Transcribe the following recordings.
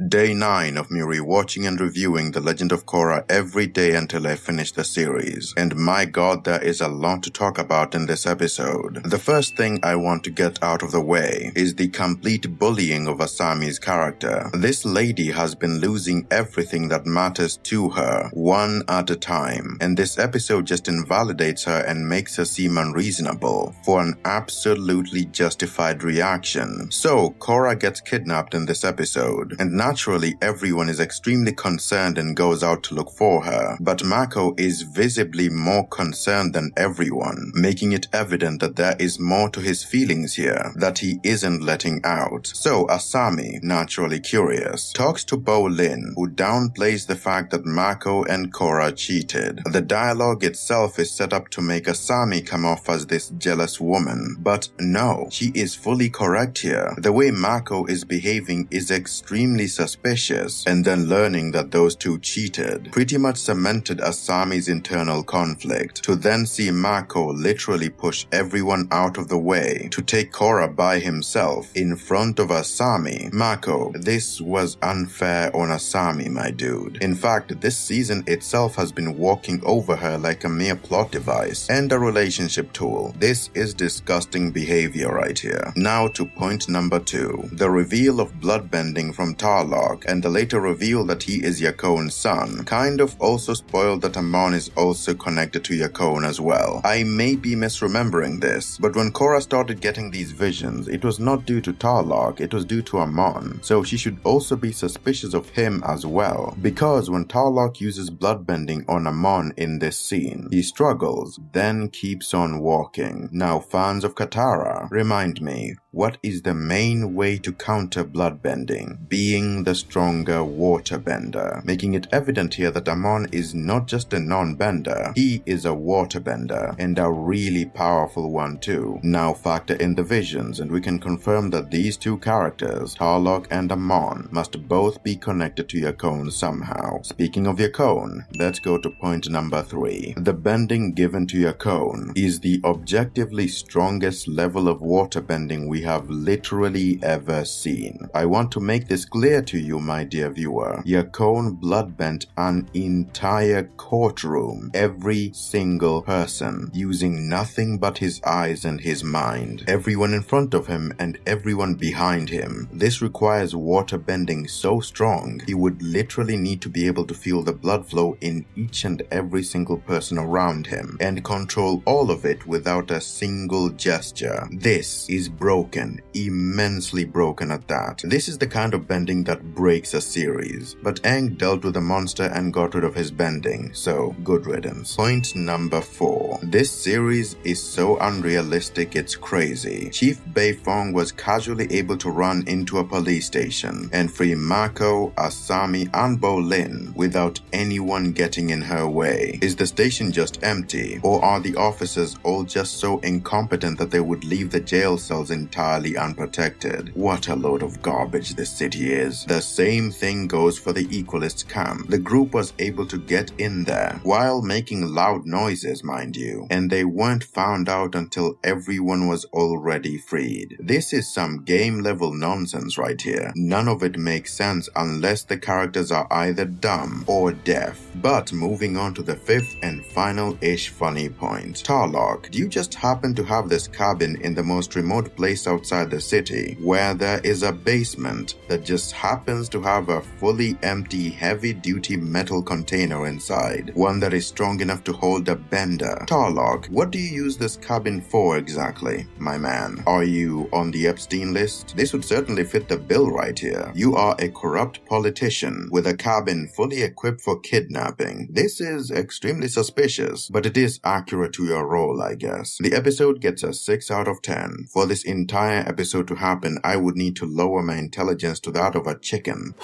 Day 9 of me rewatching and reviewing The Legend of Korra every day until I finish the series. And my god, there is a lot to talk about in this episode. The first thing I want to get out of the way is the complete bullying of Asami's character. This lady has been losing everything that matters to her, one at a time. And this episode just invalidates her and makes her seem unreasonable for an absolutely justified reaction. So, Korra gets kidnapped in this episode, and naturally everyone is extremely concerned and goes out to look for her. But Mako is visibly more concerned than everyone, making it evident that there is more to his feelings here that he isn't letting out. So Asami, naturally curious, talks to Bo Lin, who downplays the fact that Mako and Korra cheated. The dialogue itself is set up to make Asami come off as this jealous woman, but no, she is fully correct here. The way Mako is behaving is extremely suspicious, and then learning that those two cheated pretty much cemented Asami's internal conflict, to then see Mako literally push everyone out of the way to take Korra by himself in front of Asami. Mako, this was unfair on Asami, my dude. In fact, this season itself has been walking over her like a mere plot device and a relationship tool. This is disgusting behavior right here. Now to point number 2, the reveal of bloodbending from TLOK and the later reveal that he is Yakone's son kind of also spoiled that Amon is also connected to Yakone as well. I may be misremembering this, but when Korra started getting these visions, it was not due to TLOK, it was due to Amon. So she should also be suspicious of him as well, because when TLOK uses bloodbending on Amon in this scene, he struggles, then keeps on walking. Now fans of Katara, remind me, what is the main way to counter bloodbending? Being the stronger waterbender, making it evident here that Amon is not just a non-bender, he is a waterbender, and a really powerful one too. Now factor in the visions and we can confirm that these two characters, TLOK and Amon, must both be connected to Yakone somehow. Speaking of Yakone, let's go to point number 3. The bending given to Yakone is the objectively strongest level of waterbending we have literally ever seen. I want to make this clear to you, my dear viewer. Yakone bloodbent an entire courtroom, every single person, using nothing but his eyes and his mind. Everyone in front of him and everyone behind him. This requires waterbending so strong, he would literally need to be able to feel the blood flow in each and every single person around him and control all of it without a single gesture. This is broken, immensely broken at that. This is the kind of bending that breaks a series, but Aang dealt with the monster and got rid of his bending, so good riddance. Point number 4. This series is so unrealistic it's crazy. Chief Beifong was casually able to run into a police station and free Mako, Asami and Bo Lin without anyone getting in her way. Is the station just empty, or are the officers all just so incompetent that they would leave the jail cells entirely unprotected? What a load of garbage this city is. The same thing goes for the Equalist camp. The group was able to get in there while making loud noises, mind you, and they weren't found out until everyone was already freed. This is some game level nonsense right here. None of it makes sense unless the characters are either dumb or deaf. But moving on to the 5th and final-ish funny point. TLOK, do you just happen to have this cabin in the most remote place outside the city where there is a basement that just happens to have a fully empty heavy-duty metal container inside, one that is strong enough to hold a bender? TLOK, what do you use this cabin for exactly, my man? Are you on the Epstein list? This would certainly fit the bill right here. You are a corrupt politician with a cabin fully equipped for kidnapping. This is extremely suspicious, but it is accurate to your role, I guess. The episode gets a 6 out of 10. For this entire episode to happen, I would need to lower my intelligence to that of a chicken.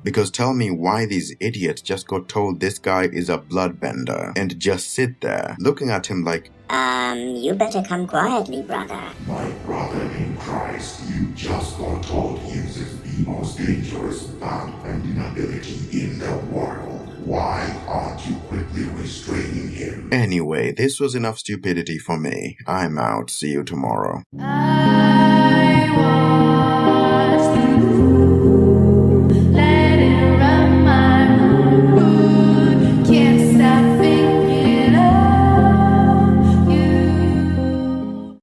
Because tell me why these idiots just got told this guy is a bloodbender and just sit there looking at him like, you better come quietly, brother. My brother in Christ, you just got told he uses the most dangerous bloodbending ability in the world. Why aren't you quickly restraining him? Anyway, this was enough stupidity for me. I'm out. See you tomorrow. I want